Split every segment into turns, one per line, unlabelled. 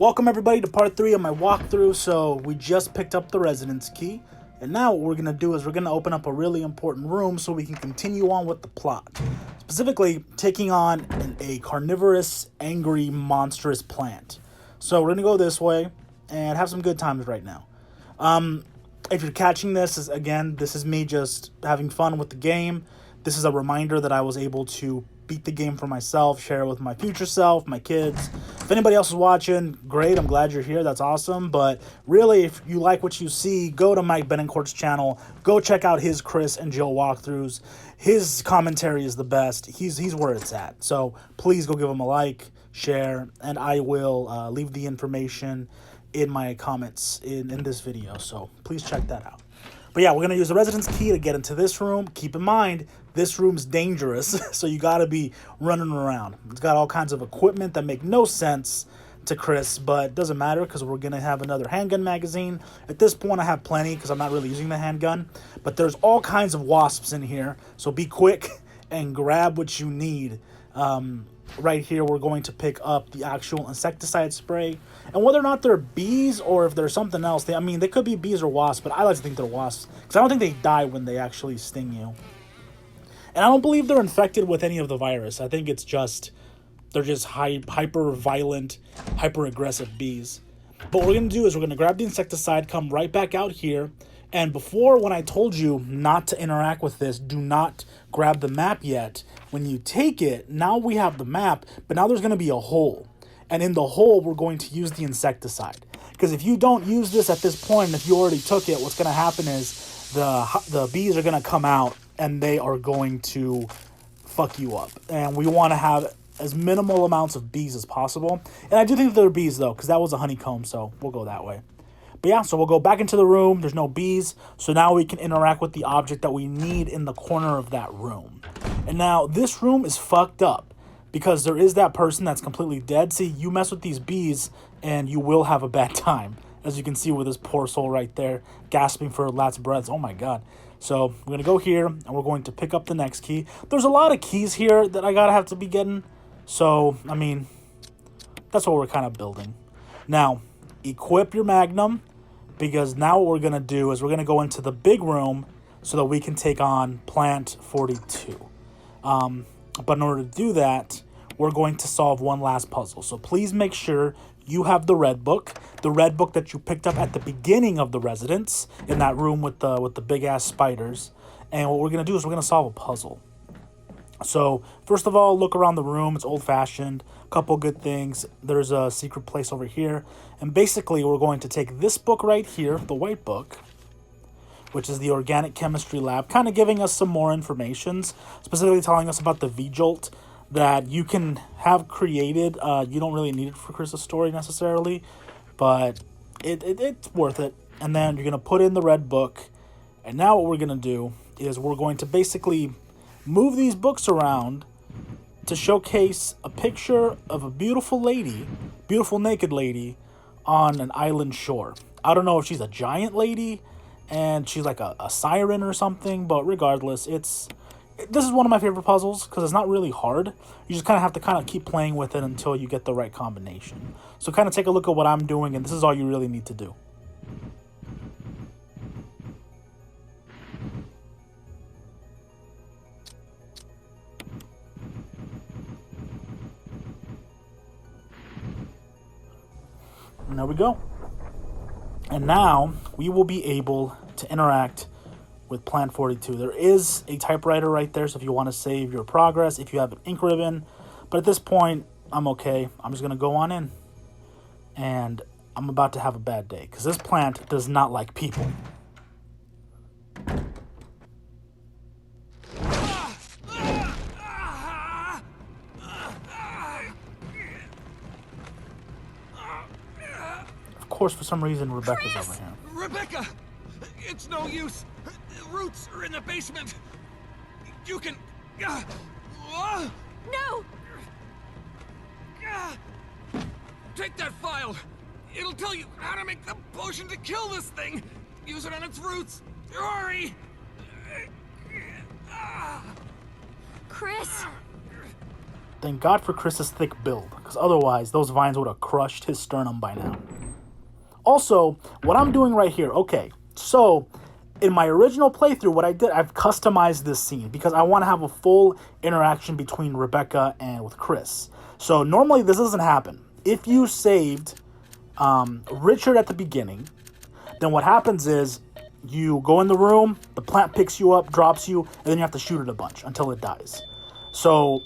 Welcome everybody to part 3 of my walkthrough. So we just picked up the residence key, and now what we're going to do is we're going to open up a really important room so we can continue on with the plot. Specifically, taking on a carnivorous, angry, monstrous plant. So we're going to go this way and have some good times right now. If you're catching this, this is me just having fun with the game. This is a reminder that I was able to beat the game for myself, share it with my future self, my kids. If anybody else is watching, great, I'm glad you're here, that's awesome. But really, if you like what you see, go to Mike Bettencourt's channel, go check out his Chris and Jill walkthroughs. His commentary is the best, he's where it's at. So please go give him a like, share, and I will leave the information in my comments in this video, so please check that out. But yeah, we're going to use the residence key to get into this room. Keep in mind, this room's dangerous, so you got to be running around. It's got all kinds of equipment that make no sense to Chris, but it doesn't matter because we're going to have another handgun magazine. At this point, I have plenty because I'm not really using the handgun, but there's all kinds of wasps in here, so be quick and grab what you need. Right here, we're going to pick up the actual insecticide spray. And whether or not they're bees or if there's something else, they could be bees or wasps, but I like to think they're wasps because I don't think they die when they actually sting you. And I don't believe they're infected with any of the virus. I think they're just hyper-violent, hyper-aggressive bees. But what we're going to do is we're going to grab the insecticide, come right back out here. And before, when I told you not to interact with this, do not grab the map yet. When you take it, now we have the map, but now there's going to be a hole. And in the hole, we're going to use the insecticide. Because if you don't use this at this point, and if you already took it, what's going to happen is the bees are going to come out, and they are going to fuck you up. And we want to have as minimal amounts of bees as possible. And I do think they're bees, though, because that was a honeycomb, so we'll go that way. But yeah, so we'll go back into the room. There's no bees. So now we can interact with the object that we need in the corner of that room. And now this room is fucked up because there is that person that's completely dead. See, you mess with these bees and you will have a bad time. As you can see with this poor soul right there, gasping for last breaths. Oh my God. So we're going to go here and we're going to pick up the next key. There's a lot of keys here that I have to be getting. So, that's what we're kind of building. Now, equip your Magnum. Because now what we're going to do is we're going to go into the big room so that we can take on Plant 42. But in order to do that, we're going to solve one last puzzle. So please make sure you have the red book that you picked up at the beginning of the residence in that room with the big-ass spiders. And what we're going to do is we're going to solve a puzzle. So, first of all, look around the room. It's old-fashioned. A couple good things. There's a secret place over here. And basically, we're going to take this book right here, the white book, which is the organic chemistry lab, kind of giving us some more information, specifically telling us about the V-Jolt that you can have created. You don't really need it for Chris's story necessarily, but it's worth it. And then you're going to put in the red book. And now what we're going to do is we're going to basically move these books around to showcase a picture of a beautiful naked lady on an island shore. I don't know if she's a giant lady and she's like a siren or something, but regardless, this is one of my favorite puzzles because it's not really hard. You just kind of have to keep playing with it until you get the right combination. So kind of take a look at what I'm doing, and this is all you really need to do. And there we go. And now we will be able to interact with Plant 42. There is a typewriter right there, so if you want to save your progress, if you have an ink ribbon. But at this point, I'm okay. I'm just going to go on in. And I'm about to have a bad day, because this plant does not like people. Of course, for some reason, Rebecca's over here.
Rebecca! It's no use. The roots are in the basement. You can...
No!
Take that file. It'll tell you how to make the potion to kill this thing. Use it on its roots. Hurry!
Chris!
Thank God for Chris's thick build, because otherwise those vines would have crushed his sternum by now. Also, what I'm doing right here, okay, so in my original playthrough, what I did, I've customized this scene because I want to have a full interaction between Rebecca and with Chris. So normally this doesn't happen. If you saved Richard at the beginning, then what happens is you go in the room, the plant picks you up, drops you, and then you have to shoot it a bunch until it dies. So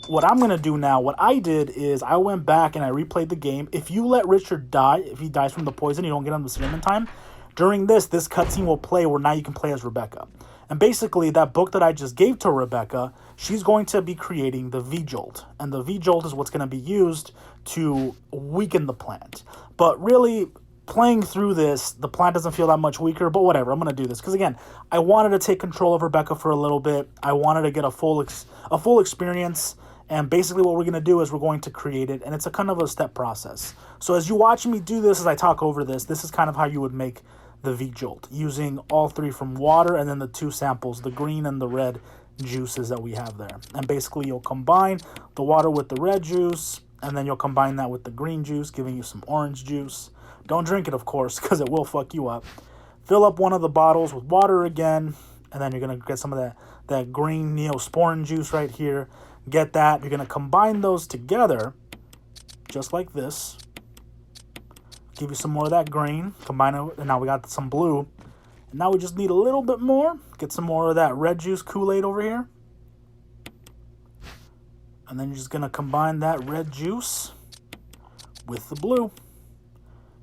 what I'm going to do now, what I did is I went back and I replayed the game. If you let Richard die, if he dies from the poison, you don't get him the cinnamon time. During this cutscene will play where now you can play as Rebecca. And basically, that book that I just gave to Rebecca, she's going to be creating the V-Jolt. And the V-Jolt is what's going to be used to weaken the plant. But really, playing through this, the plant doesn't feel that much weaker, but whatever, I'm going to do this. Because again, I wanted to take control of Rebecca for a little bit. I wanted to get a full experience. And basically what we're going to do is we're going to create it. And it's a kind of a step process. So as you watch me do this, as I talk over this is kind of how you would make the V-Jolt, using all three from water and then the two samples, the green and the red juices that we have there. And basically you'll combine the water with the red juice, and then you'll combine that with the green juice, giving you some orange juice. Don't drink it, of course, because it will fuck you up. Fill up one of the bottles with water again, and then you're going to get some of that green Neosporin juice right here. Get that. You're going to combine those together, just like this. Give you some more of that green. Combine it, and now we got some blue. And now we just need a little bit more. Get some more of that red juice Kool-Aid over here. And then you're just going to combine that red juice with the blue.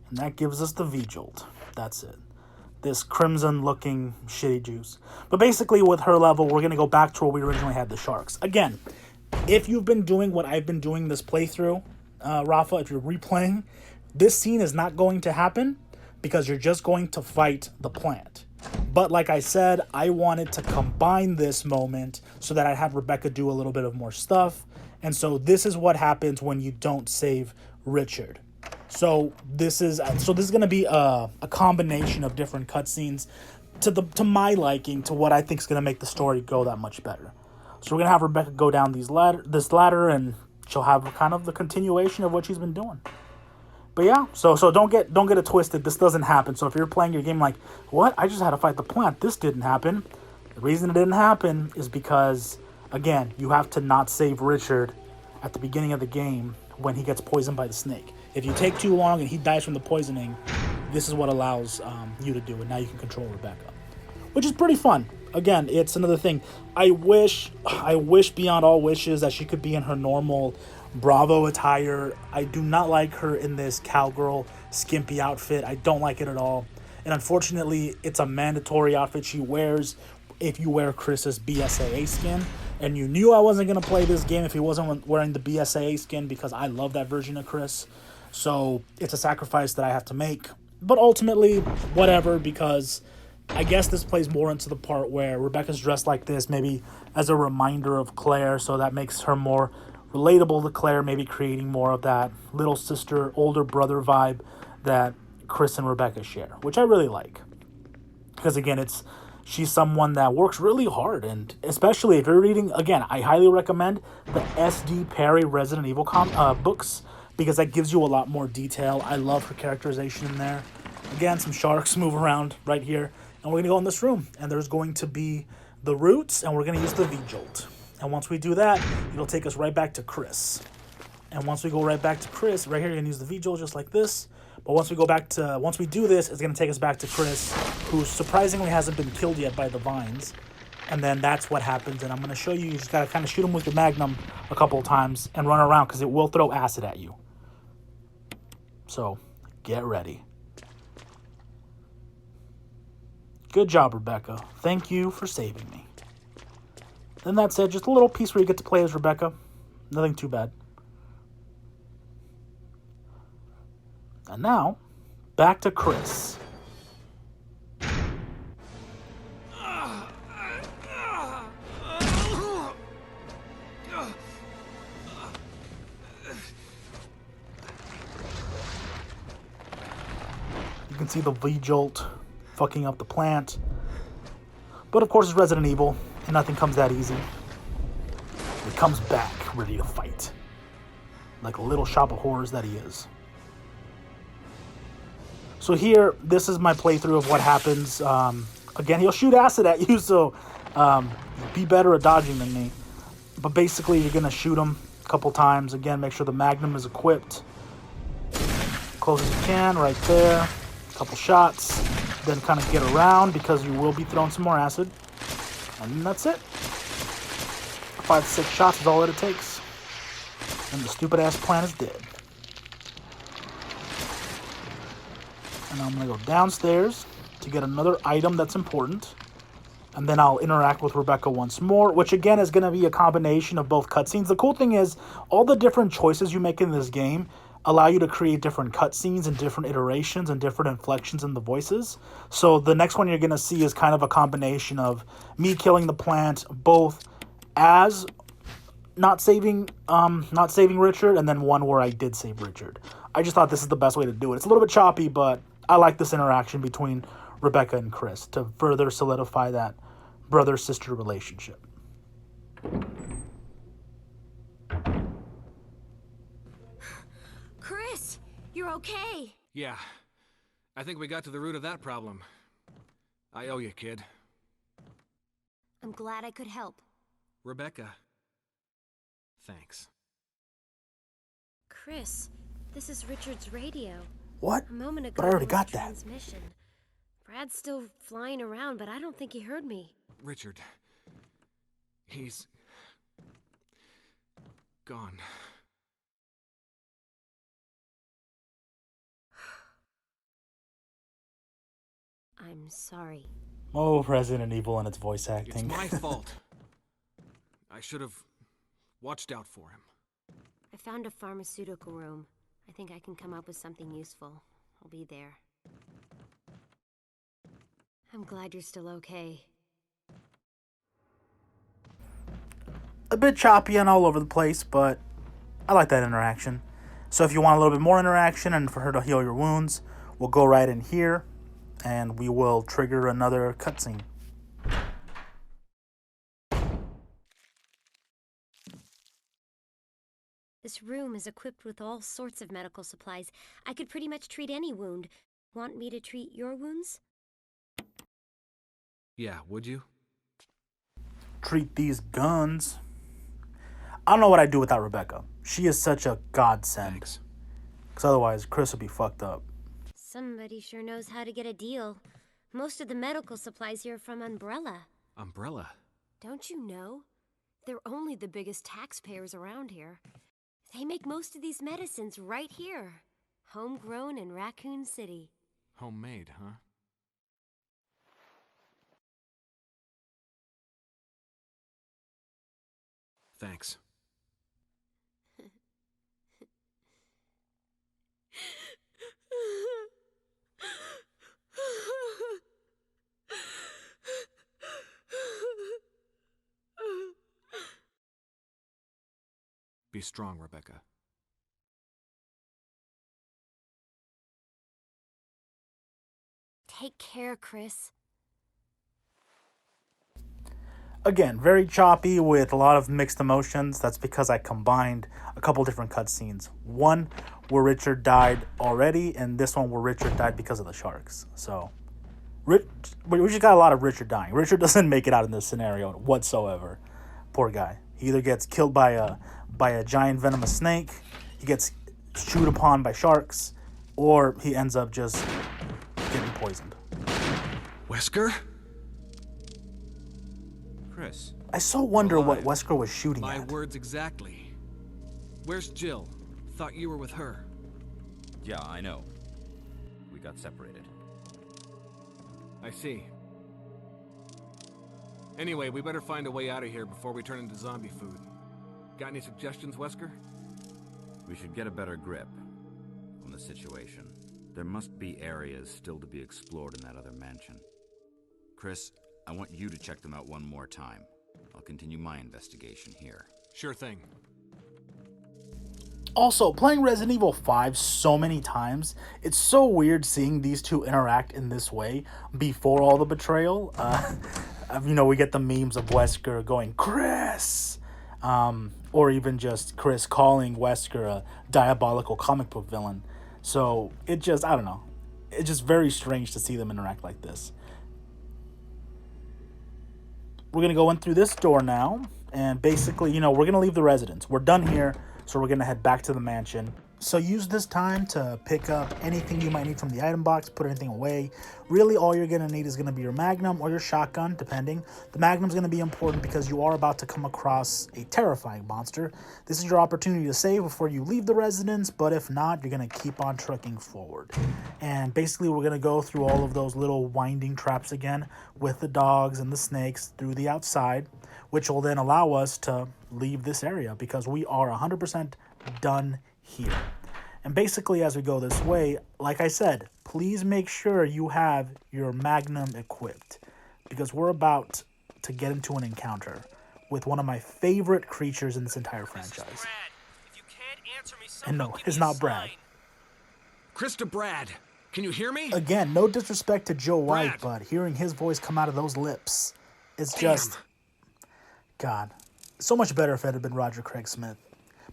And that gives us the V-Jolt. That's it. This crimson-looking shitty juice. But basically, with her level, we're going to go back to where we originally had the sharks. Again, if you've been doing what I've been doing this playthrough, Rafa, if you're replaying, this scene is not going to happen because you're just going to fight the plant. But like I said, I wanted to combine this moment so that I'd have Rebecca do a little bit of more stuff. And so this is what happens when you don't save Richard. So this is going to be a combination of different cutscenes to my liking, to what I think is going to make the story go that much better. So we're going to have Rebecca go down this ladder, and she'll have kind of the continuation of what she's been doing. But yeah, so don't get it twisted. This doesn't happen. So if you're playing your game like, what? I just had to fight the plant. This didn't happen. The reason it didn't happen is because, again, you have to not save Richard at the beginning of the game when he gets poisoned by the snake. If you take too long and he dies from the poisoning, this is what allows you to do it. Now you can control Rebecca, which is pretty fun. Again, it's another thing. I wish beyond all wishes that she could be in her normal Bravo attire. I do not like her in this cowgirl skimpy outfit. I don't like it at all. And unfortunately, it's a mandatory outfit she wears if you wear Chris's BSAA skin. And you knew I wasn't going to play this game if he wasn't wearing the BSAA skin, because I love that version of Chris. So it's a sacrifice that I have to make. But ultimately, whatever, because I guess this plays more into the part where Rebecca's dressed like this, maybe as a reminder of Claire, so that makes her more relatable to Claire, maybe creating more of that little sister, older brother vibe that Chris and Rebecca share, which I really like. Because again, she's someone that works really hard, and especially if you're reading, again, I highly recommend the S.D. Perry Resident Evil books, because that gives you a lot more detail. I love her characterization in there. Again, some sharks move around right here, and we're going to go in this room, and there's going to be the roots, and we're going to use the V-Jolt. And once we do that, it'll take us right back to Chris. And once we go right back to Chris, right here, you're going to use the V-Jolt just like this. But once we do this, it's going to take us back to Chris, who surprisingly hasn't been killed yet by the vines. And then that's what happens. And I'm going to show you. You just got to kind of shoot him with your Magnum a couple of times and run around, because it will throw acid at you. So get ready. Good job, Rebecca. Thank you for saving me. Then that's it. Just a little piece where you get to play as Rebecca. Nothing too bad. And now, back to Chris. You can see the V-Jolt fucking up the plant. But of course, it's Resident Evil, and nothing comes that easy. It comes back ready to fight. like a little shop of horrors that he is. So here, this is my playthrough of what happens. Again, he'll shoot acid at you, so be better at dodging than me. But basically, you're going to shoot him a couple times. Again, make sure the Magnum is equipped. Close as you can, right there. A couple shots. Then kind of get around, because you will be throwing some more acid. And that's it. 5 to 6 shots is all that it takes. And the stupid-ass plan is dead. And I'm going to go downstairs to get another item that's important. And then I'll interact with Rebecca once more, which again is going to be a combination of both cutscenes. The cool thing is, all the different choices you make in this game allow you to create different cutscenes and different iterations and different inflections in the voices. So the next one you're going to see is kind of a combination of me killing the plant, both as not saving Richard, and then one where I did save Richard. I just thought this is the best way to do it. It's a little bit choppy, but I like this interaction between Rebecca and Chris to further solidify that brother-sister relationship.
Chris, you're okay.
Yeah. I think we got to the root of that problem. I owe you, kid.
I'm glad I could help.
Rebecca. Thanks.
Chris, this is Richard's radio.
What?
A moment ago,
But I already
there was
got that.
transmission. Brad's still flying around, but I don't think he heard me.
Richard. He's... gone.
I'm sorry.
Oh, Resident Evil and its voice
It's
acting.
my fault. I should have watched out for him.
I found a pharmaceutical room. I think I can come up with something useful. I'll be there. I'm glad you're still okay.
A bit choppy and all over the place, but I like that interaction. So if you want a little bit more interaction and for her to heal your wounds, we'll go right in here and we will trigger another cutscene.
This room is equipped with all sorts of medical supplies. I could pretty much treat any wound. Want me to treat your wounds?
Yeah, would you?
Treat these guns. I don't know what I'd do without Rebecca. She is such a godsend.
Thanks.
Because otherwise, Chris would be fucked up.
Somebody sure knows how to get a deal. Most of the medical supplies here are from Umbrella.
Umbrella?
Don't you know? They're only the biggest taxpayers around here. They make most of these medicines right here. Homegrown in Raccoon City.
Homemade, huh? Thanks. Be strong, Rebecca.
Take care, Chris.
Again, very choppy with a lot of mixed emotions. That's because I combined a couple different cutscenes. One where Richard died already, and this one where Richard died because of the sharks. So, we just got a lot of Richard dying. Richard doesn't make it out in this scenario whatsoever. Poor guy. He either gets killed by a giant venomous snake, he gets chewed upon by sharks, or he ends up just getting poisoned.
Wesker?
Chris.
I so wonder what
Alive.
Wesker was shooting
My
at.
words exactly. Where's Jill? Thought you were with her.
Yeah, I know. We got separated.
I see. Anyway, we better find a way out of here before we turn into zombie food. Got any suggestions, Wesker?
We should get a better grip on the situation. There must be areas still to be explored in that other mansion. Chris, I want you to check them out one more time. I'll continue my investigation here.
Sure thing.
Also, playing Resident Evil 5 so many times, it's so weird seeing these two interact in this way before all the betrayal. We get the memes of Wesker going, Chris! or even just Chris calling Wesker a diabolical comic book villain. So it just, I don't know. It's just very strange to see them interact like this. We're going to go in through this door now. And basically, we're going to leave the residence. We're done here, so we're going to head back to the mansion. So use this time to pick up anything you might need from the item box, put anything away. Really, all you're going to need is going to be your Magnum or your shotgun, depending. The Magnum's going to be important because you are about to come across a terrifying monster. This is your opportunity to save before you leave the residence, but if not, you're going to keep on trucking forward. And basically, we're going to go through all of those little winding traps again with the dogs and the snakes through the outside, which will then allow us to leave this area because we are 100% done here. And basically, as we go this way, like I said, please make sure you have your Magnum equipped because we're about to get into an encounter with one of my favorite creatures in this entire franchise. And no, it's not Brad.
Chris to Brad, can you hear me?
Again, no disrespect to Joe White,
Brad.
but hearing his voice come out of those lips, it's just, God, so much better if it had been Roger Craig Smith.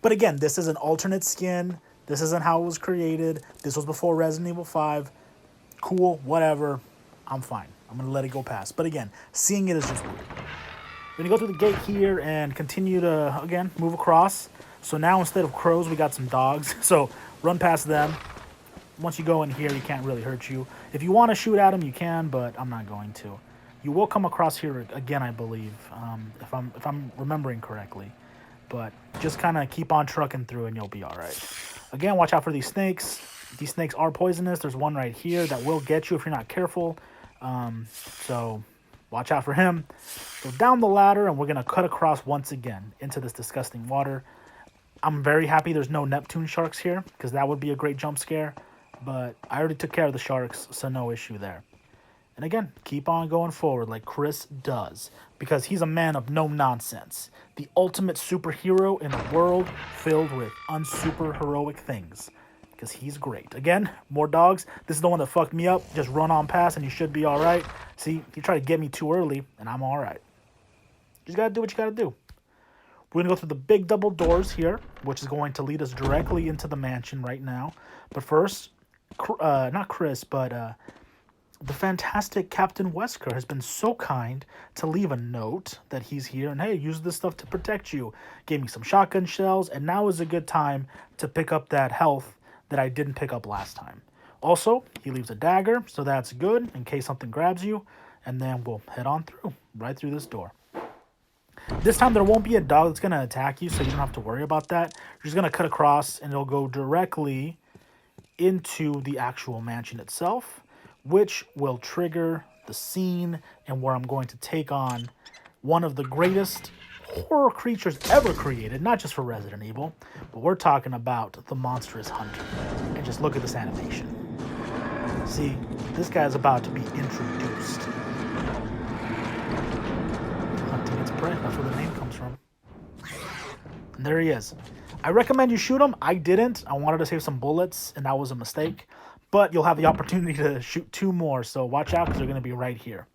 But again, this is an alternate skin. This isn't how it was created. This was before Resident Evil 5. Cool, whatever. I'm fine. I'm going to let it go past. But again, seeing it is just weird. We're going to go through the gate here and continue to, again, move across. So now instead of crows, we got some dogs. So run past them. Once you go in here, he can't really hurt you. If you want to shoot at him, you can, but I'm not going to. You will come across here again, I believe, if I'm remembering correctly. But just kind of keep on trucking through and you'll be all right. Again, watch out for these snakes. These snakes are poisonous. There's one right here that will get you if you're not careful. So watch out for him. Go down the ladder and we're going to cut across once again into this disgusting water. I'm very happy there's no Neptune sharks here because that would be a great jump scare. But I already took care of the sharks, so no issue there. And again, keep on going forward like Chris does because he's a man of no nonsense. The ultimate superhero in a world filled with unsuper heroic things because he's great. Again, more dogs. This is the one that fucked me up. Just run on past and you should be all right. See, you try to get me too early and I'm all right. You just got to do what you got to do. We're going to go through the big double doors here, which is going to lead us directly into the mansion right now. But first, not Chris, but the fantastic Captain Wesker has been so kind to leave a note that he's here and, hey, use this stuff to protect you. Gave me some shotgun shells, and now is a good time to pick up that health that I didn't pick up last time. Also, he leaves a dagger, so that's good in case something grabs you, and then we'll head on through, right through this door. This time there won't be a dog that's going to attack you, so you don't have to worry about that. You're just going to cut across, and it'll go directly into the actual mansion itself, which will trigger the scene and where I'm going to take on one of the greatest horror creatures ever created, not just for Resident Evil, but we're talking about the monstrous hunter. And just look at this animation. See, this guy's about to be introduced. Hunting its prey, that's where the name comes from. And there he is. I recommend you shoot him. I didn't. I wanted to save some bullets, and that was a mistake. But you'll have the opportunity to shoot 2 more, so watch out because they're going to be right here.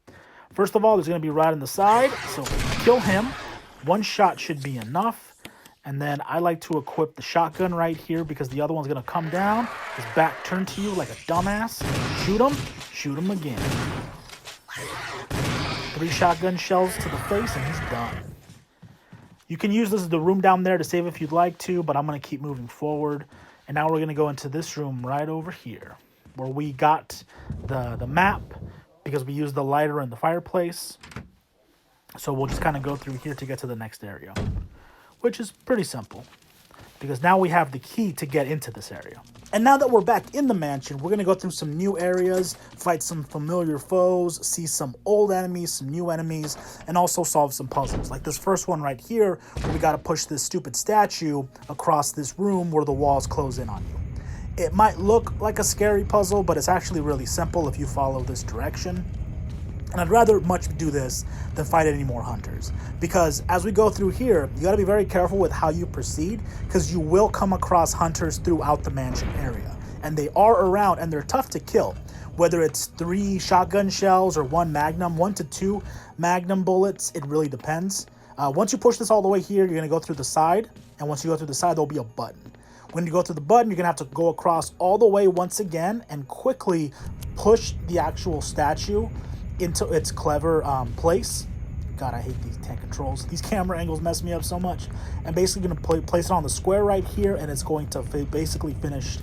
First of all, there's going to be right on the side, so kill him. 1 shot should be enough. And then I like to equip the shotgun right here because the other one's going to come down, his back turned to you like a dumbass. Shoot him again. 3 shotgun shells to the face, and he's done. You can use this as the room down there to save if you'd like to, but I'm going to keep moving forward. And now we're going to go into this room right over here, where we got the map because we used the lighter in the fireplace. So we'll just kind of go through here to get to the next area, which is pretty simple because now we have the key to get into this area. And now that we're back in the mansion, we're going to go through some new areas, fight some familiar foes, see some old enemies, some new enemies, and also solve some puzzles. Like this first one right here, where we got to push this stupid statue across this room where the walls close in on you. It might look like a scary puzzle, but it's actually really simple if you follow this direction. And I'd rather much do this than fight any more hunters. Because as we go through here, you got to be very careful with how you proceed, because you will come across hunters throughout the mansion area. And they are around, and they're tough to kill. Whether it's 3 shotgun shells or 1 magnum, 1 to 2 magnum bullets, it really depends. Once you push this all the way here, you're going to go through the side. And once you go through the side, there'll be a button. When you go through the button, you're going to have to go across all the way once again and quickly push the actual statue into its clever place. God, I hate these tank controls. These camera angles mess me up so much. And basically going to place it on the square right here, and it's going to basically finish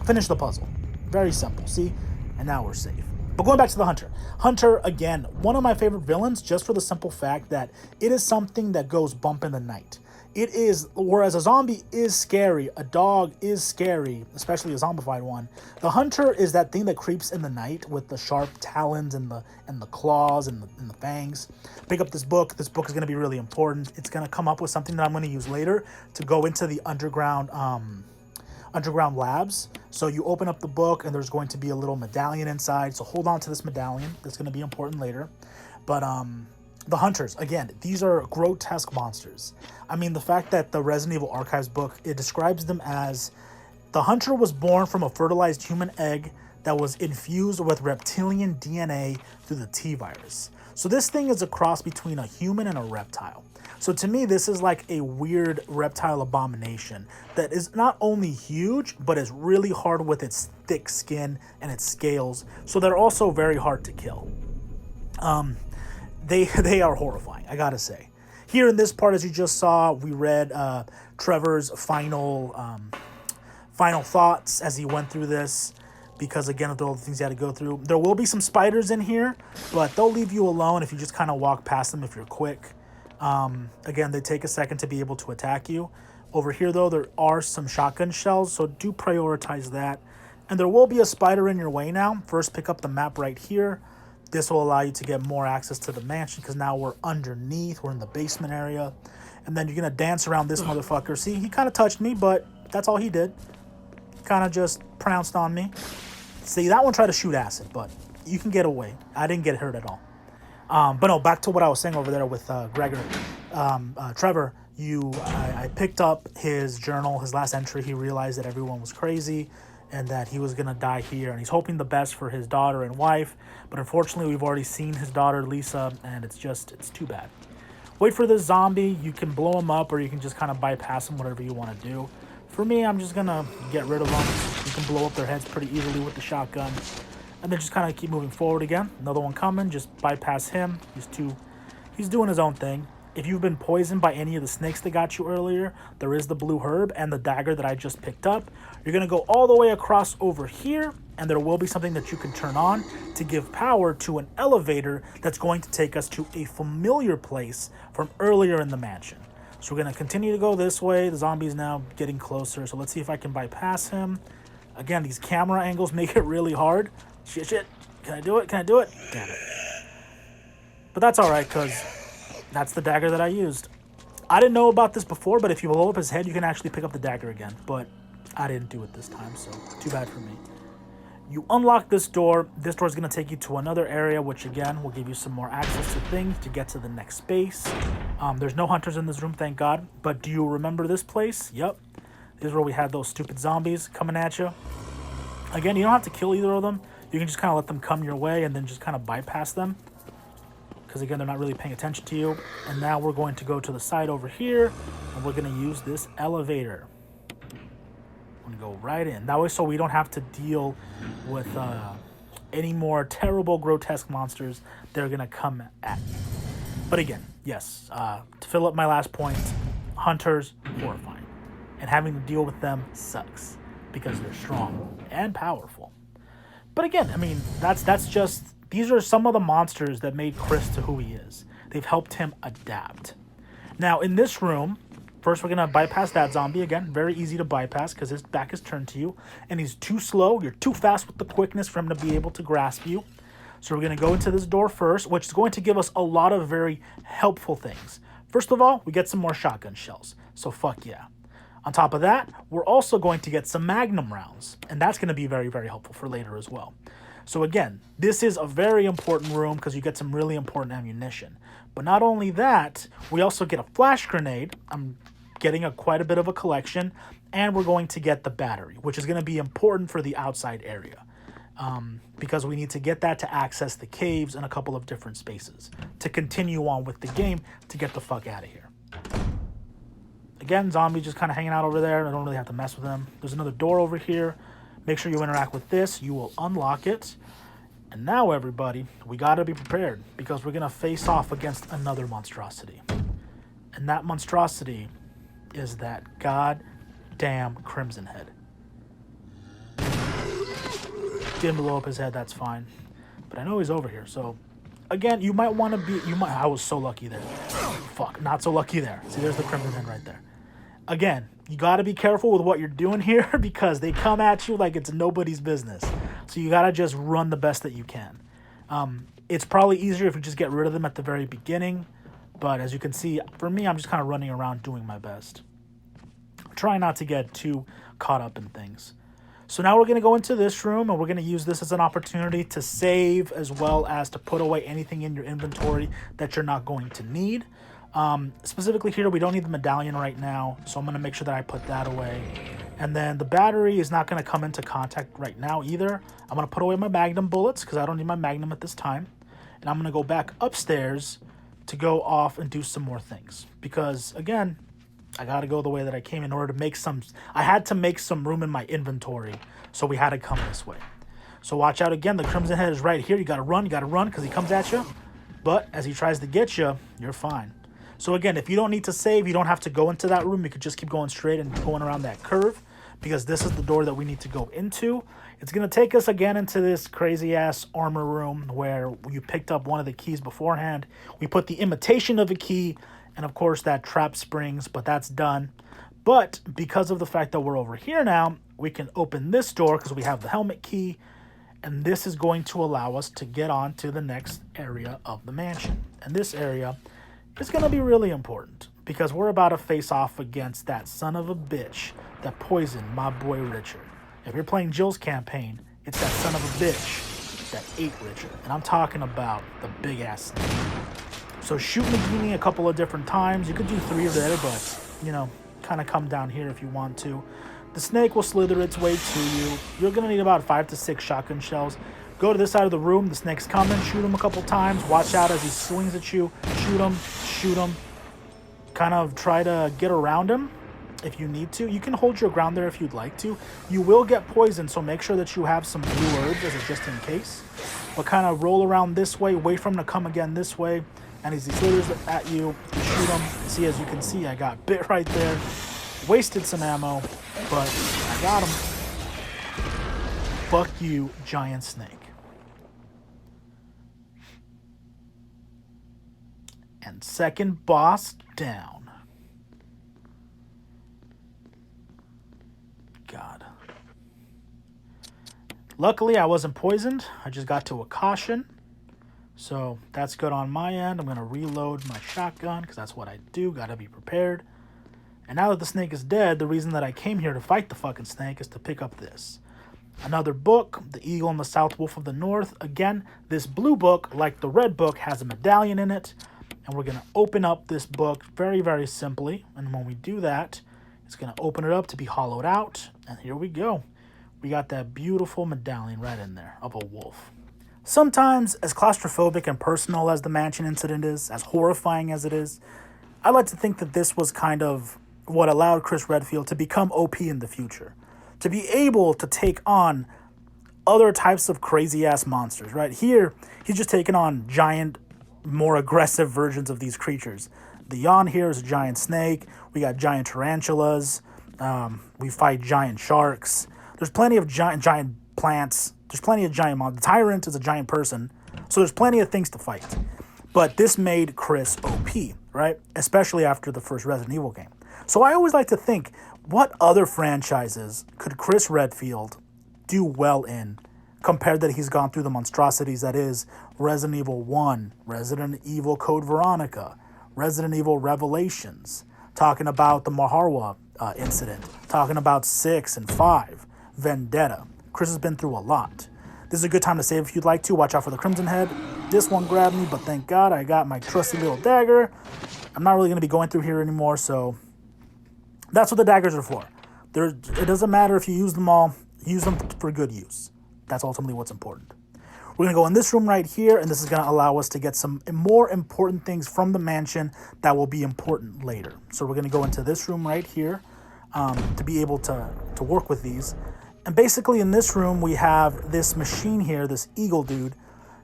the puzzle. Very simple, see? And now we're safe. But going back to the Hunter. Hunter, again, one of my favorite villains, just for the simple fact that it is something that goes bump in the night. It is, whereas a zombie is scary, a dog is scary, especially a zombified one. The Hunter is that thing that creeps in the night with the sharp talons and the claws and the fangs. Pick up this book. This book is going to be really important. It's going to come up with something that I'm going to use later to go into the underground labs. So you open up the book and there's going to be a little medallion inside. So hold on to this medallion. That's going to be important later. But the Hunters, again, these are grotesque monsters. I mean, the fact that the Resident Evil Archives book, it describes them as the Hunter was born from a fertilized human egg that was infused with reptilian DNA through the T-virus. So this thing is a cross between a human and a reptile. So to me, this is like a weird reptile abomination that is not only huge, but is really hard with its thick skin and its scales. So they're also very hard to kill. They are horrifying, I gotta say. Here in this part, as you just saw, we read Trevor's final thoughts as he went through this, because again, of all the things he had to go through. There will be some spiders in here, but they'll leave you alone if you just kind of walk past them if you're quick. Again, they take a second to be able to attack you. Over here, though, there are some shotgun shells, so do prioritize that. And there will be a spider in your way now. First, pick up the map right here. This will allow you to get more access to the mansion because now we're underneath. We're in the basement area. And then you're going to dance around this motherfucker. See, he kind of touched me, but that's all he did. Kind of just pounced on me. See, that one tried to shoot acid, but you can get away. I didn't get hurt at all. But no, back to what I was saying over there with Trevor. I picked up his journal, his last entry. He realized that everyone was crazy and that he was going to die here. And he's hoping the best for his daughter and wife. But unfortunately, we've already seen his daughter, Lisa, and it's too bad. Wait for this zombie. You can blow him up or you can just kind of bypass him, whatever you want to do. For me, I'm just going to get rid of them. You can blow up their heads pretty easily with the shotgun. And then just kind of keep moving forward again. Another one coming. Just bypass him. He's doing his own thing. If you've been poisoned by any of the snakes that got you earlier, there is the blue herb and the dagger that I just picked up. You're going to go all the way across over here, and there will be something that you can turn on to give power to an elevator that's going to take us to a familiar place from earlier in the mansion. So we're going to continue to go this way. The zombie's now getting closer, so let's see if I can bypass him. Again, these camera angles make it really hard. Shit. Can I do it? Damn it. But that's alright, because that's the dagger that I used. I didn't know about this before, but if you blow up his head, you can actually pick up the dagger again. But I didn't do it this time, so too bad for me. You unlock this door. This door is going to take you to another area, which again will give you some more access to things to get to the next space. There's no hunters in this room, thank God. But do you remember this place? Yep. This is where we had those stupid zombies coming at you. Again, you don't have to kill either of them. You can just kind of let them come your way and then just kind of bypass them. Because again, they're not really paying attention to you. And now we're going to go to the side over here. And we're going to use this elevator. I'm going to go right in. That way so we don't have to deal with any more terrible, grotesque monsters that are going to come at me. But again, yes, to fill up my last point, hunters, horrifying. And having to deal with them sucks. Because they're strong and powerful. But again, I mean, that's just... These are some of the monsters that made Chris to who he is. They've helped him adapt. Now, in this room, first we're going to bypass that zombie again. Very easy to bypass because his back is turned to you. And he's too slow. You're too fast with the quickness for him to be able to grasp you. So we're going to go into this door first, which is going to give us a lot of very helpful things. First of all, we get some more shotgun shells. So fuck yeah. On top of that, we're also going to get some magnum rounds. And that's going to be very, very helpful for later as well. So again, this is a very important room because you get some really important ammunition. But not only that, we also get a flash grenade. I'm getting quite a bit of a collection. And we're going to get the battery, which is going to be important for the outside area. because we need to get that to access the caves in a couple of different spaces to continue on with the game to get the fuck out of here. Again, zombie just kind of hanging out over there. I don't really have to mess with him. There's another door over here. Make sure you interact with this. You will unlock it. And now, everybody, we got to be prepared because we're going to face off against another monstrosity. And that monstrosity is that goddamn Crimson Head. Didn't blow up his head, that's fine. But I know he's over here, so... Again, you might want to be... I was so lucky there. Fuck, not so lucky there. See, there's the Crimson Head right there. Again, you got to be careful with what you're doing here because they come at you like it's nobody's business. So you got to just run the best that you can. It's probably easier if you just get rid of them at the very beginning. But as you can see, for me, I'm just kind of running around doing my best. Trying not to get too caught up in things. So now we're going to go into this room and we're going to use this as an opportunity to save as well as to put away anything in your inventory that you're not going to need. Specifically here, we don't need the medallion right now, so I'm going to make sure that I put that away. And then the battery is not going to come into contact right now either. I'm going to put away my magnum bullets because I don't need my magnum at this time. And I'm going to go back upstairs to go off and do some more things. Because, again, I got to go the way that I came in order to make some... I had to make some room in my inventory, so we had to come this way. So watch out again. The Crimson Head is right here. You got to run because he comes at you. But as he tries to get you, you're fine. So again, if you don't need to save, you don't have to go into that room. You could just keep going straight and going around that curve because this is the door that we need to go into. It's going to take us again into this crazy-ass armor room where you picked up one of the keys beforehand. We put the imitation of a key, and of course that trap springs, but that's done. But because of the fact that we're over here now, we can open this door because we have the helmet key, and this is going to allow us to get on to the next area of the mansion. And this area... it's going to be really important because we're about to face off against that son of a bitch that poisoned my boy Richard. If you're playing Jill's campaign, it's that son of a bitch that ate Richard. And I'm talking about the big ass snake. So shoot Nagini a couple of different times. You could do 3 there, but, you know, kind of come down here if you want to. The snake will slither its way to you. You're going to need about 5 to 6 shotgun shells. Go to this side of the room. The snake's coming. Shoot him a couple times. Watch out as he swings at you. Shoot him. Shoot him. Kind of try to get around him if you need to. You can hold your ground there if you'd like to. You will get poisoned, so make sure that you have some blue herbs as a just in case. But kind of roll around this way. Wait for him to come again this way. And as he slithers at you, you shoot him. See, as you can see, I got bit right there. Wasted some ammo, but I got him. Fuck you, giant snake. And second boss down. God. Luckily, I wasn't poisoned. I just got to a caution. So that's good on my end. I'm going to reload my shotgun because that's what I do. Got to be prepared. And now that the snake is dead, the reason that I came here to fight the fucking snake is to pick up this. Another book, The Eagle and the South Wolf of the North. Again, this blue book, like the red book, has a medallion in it. And we're going to open up this book very, very simply. And when we do that, it's going to open it up to be hollowed out. And here we go. We got that beautiful medallion right in there of a wolf. Sometimes, as claustrophobic and personal as the mansion incident is, as horrifying as it is, I like to think that this was kind of what allowed Chris Redfield to become OP in the future. To be able to take on other types of crazy-ass monsters, right? Here, he's just taking on giant, more aggressive versions of these creatures. The yawn here is a giant snake. We got giant tarantulas. We fight giant sharks. There's plenty of giant plants. There's plenty of giant monsters. The tyrant is a giant person. So there's plenty of things to fight. But this made Chris OP, right? Especially after the first Resident Evil game. So I always like to think, what other franchises could Chris Redfield do well in compared that he's gone through the monstrosities that is Resident Evil 1, Resident Evil Code Veronica, Resident Evil Revelations, talking about the Maharwa incident, talking about 6 and 5, Vendetta. Chris has been through a lot. This is a good time to save if you'd like to. Watch out for the Crimson Head. This one grabbed me, but thank God I got my trusty little dagger. I'm not really going to be going through here anymore, so that's what the daggers are for. It doesn't matter if you use them all. Use them for good use. That's ultimately what's important. We're going to go in this room right here, and this is going to allow us to get some more important things from the mansion that will be important later. So we're going to go into this room right here to be able to work with these. And basically in this room, we have this machine here, this eagle dude,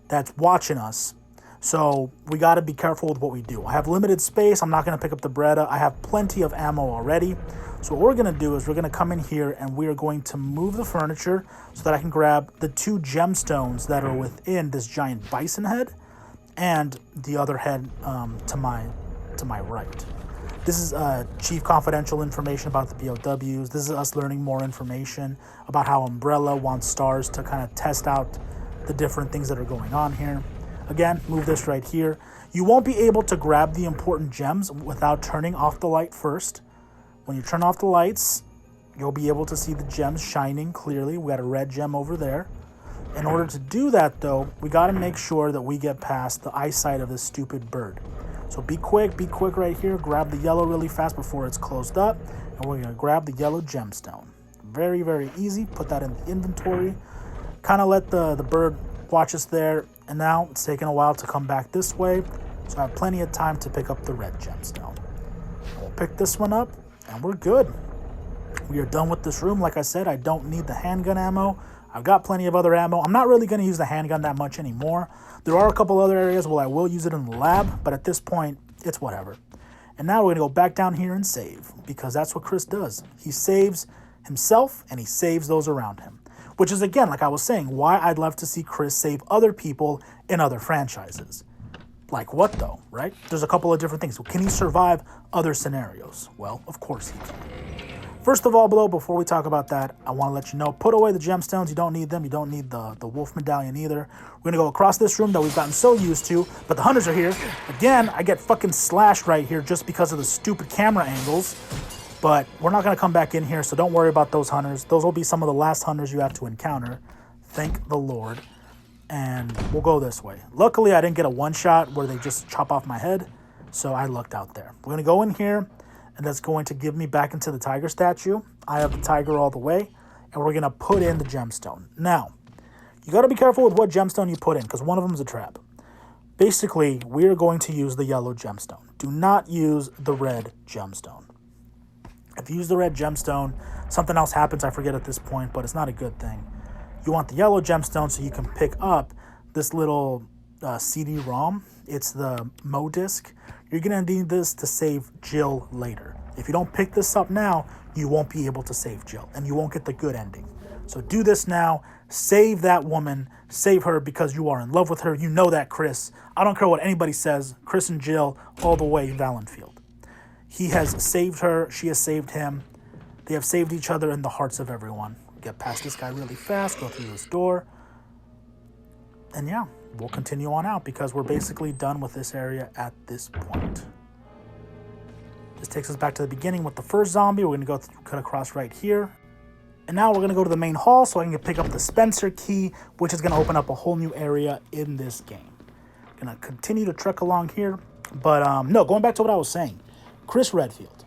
that's watching us. So we got to be careful with what we do. I have limited space. I'm not going to pick up the Beretta. I have plenty of ammo already. So what we're going to do is we're going to come in here and we are going to move the furniture so that I can grab the 2 gemstones that are within this giant bison head and the other head to my right. This is chief confidential information about the BOWs. This is us learning more information about how Umbrella wants stars to kind of test out the different things that are going on here. Again, move this right here. You won't be able to grab the important gems without turning off the light first. When you turn off the lights, you'll be able to see the gems shining clearly. We got a red gem over there. In order to do that, though, we got to make sure that we get past the eyesight of this stupid bird. So be quick right here. Grab the yellow really fast before it's closed up. And we're going to grab the yellow gemstone. Very, very easy. Put that in the inventory. Kind of let the bird watch us there. And now it's taking a while to come back this way. So I have plenty of time to pick up the red gemstone. We'll pick this one up. And we're good. We are done with this room. Like I said, I don't need the handgun ammo. I've got plenty of other ammo. I'm not really going to use the handgun that much anymore. There are a couple other areas where I will use it in the lab, but at this point, it's whatever. And now we're going to go back down here and save, because that's what Chris does. He saves himself, and he saves those around him. Which is, again, like I was saying, why I'd love to see Chris save other people in other franchises. Like what, though, right? There's a couple of different things. Can he survive other scenarios? Well, of course he can. First of all, though, before we talk about that, I want to let you know, put away the gemstones. You don't need them. You don't need the wolf medallion either. We're going to go across this room that we've gotten so used to, but the hunters are here. Again, I get fucking slashed right here just because of the stupid camera angles, but we're not going to come back in here, so don't worry about those hunters. Those will be some of the last hunters you have to encounter. Thank the Lord. And we'll go this way. Luckily, I didn't get a one-shot where they just chop off my head, so I lucked out there. We're going to go in here, and that's going to give me back into the tiger statue. I have the tiger all the way, and we're going to put in the gemstone. Now, you got to be careful with what gemstone you put in, because one of them is a trap. Basically, we're going to use the yellow gemstone. Do not use the red gemstone. If you use the red gemstone, something else happens, I forget at this point, but it's not a good thing. You want the yellow gemstone so you can pick up this little CD-ROM. It's the Mo disc. You're going to need this to save Jill later. If you don't pick this up now, you won't be able to save Jill, and you won't get the good ending. So do this now. Save that woman. Save her because you are in love with her. You know that, Chris. I don't care what anybody says. Chris and Jill all the way Valenfield. He has saved her. She has saved him. They have saved each other in the hearts of everyone. Get past this guy really fast, go through this door. And yeah, we'll continue on out because we're basically done with this area at this point. This takes us back to the beginning with the first zombie. We're going to cut across right here. And now we're going to go to the main hall so I can pick up the Spencer key, which is going to open up a whole new area in this game. Going to continue to trek along here. But no, going back to what I was saying. Chris Redfield,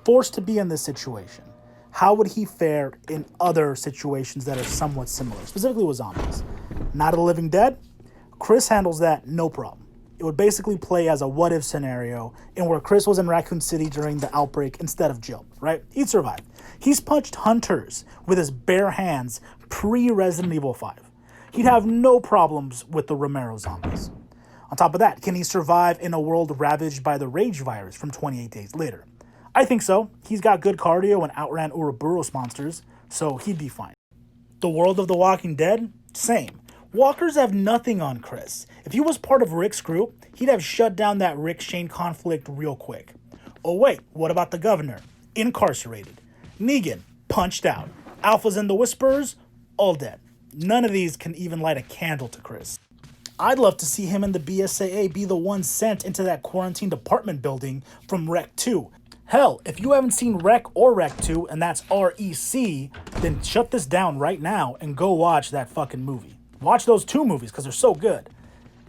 forced to be in this situation. How would he fare in other situations that are somewhat similar, specifically with zombies? Night of the Living Dead, Chris handles that no problem. It would basically play as a what-if scenario in where Chris was in Raccoon City during the outbreak instead of Jill, right? He'd survive. He's punched hunters with his bare hands pre-Resident Evil 5. He'd have no problems with the Romero zombies. On top of that, can he survive in a world ravaged by the Rage virus from 28 Days Later? I think so. He's got good cardio and outran Ouroboros monsters, so he'd be fine. The world of The Walking Dead? Same. Walkers have nothing on Chris. If he was part of Rick's group, he'd have shut down that Rick-Shane conflict real quick. Oh wait, what about the governor? Incarcerated. Negan, punched out. Alphas and the Whisperers, all dead. None of these can even light a candle to Chris. I'd love to see him and the BSAA be the ones sent into that quarantined apartment building from Rec 2. Hell, if you haven't seen Rec or Rec 2, and that's REC, then shut this down right now and go watch that fucking movie. Watch those 2 movies because they're so good.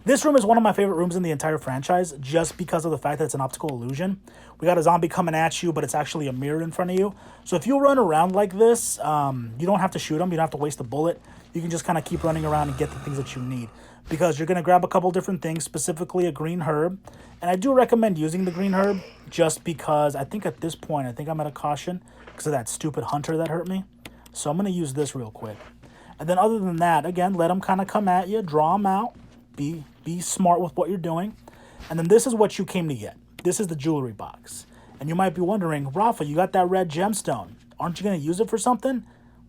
This room is one of my favorite rooms in the entire franchise just because of the fact that it's an optical illusion. We got a zombie coming at you, but it's actually a mirror in front of you. So if you run around like this, you don't have to shoot them. You don't have to waste a bullet. you can just kind of keep running around and get the things that you need. Because you're going to grab a couple different things, specifically a green herb. And I do recommend using the green herb just because I think at this point, I think I'm at a caution because of that stupid hunter that hurt me. So I'm going to use this real quick. And then other than that, again, let them kind of come at you, draw them out, be smart with what you're doing. And then this is what you came to get. This is the jewelry box. And you might be wondering, Rafa, you got that red gemstone. Aren't you going to use it for something?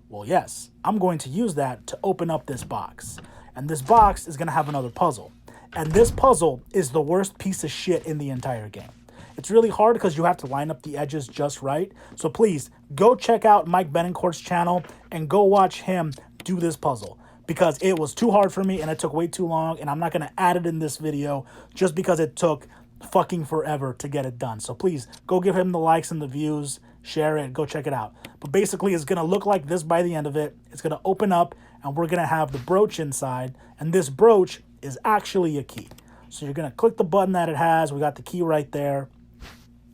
Well, yes, I'm going to use that to open up this box. And this box is going to have another puzzle. And this puzzle is the worst piece of shit in the entire game. It's really hard because you have to line up the edges just right. So please, go check out Mike Bettencourt's channel and go watch him do this puzzle. Because it was too hard for me and it took way too long. And I'm not going to add it in this video just because it took fucking forever to get it done. So please, go give him the likes and the views. Share it. Go check it out. But basically, it's going to look like this by the end of it. It's going to open up and we're going to have the brooch inside. And this brooch is actually a key. So you're going to click the button that it has. We got the key right there.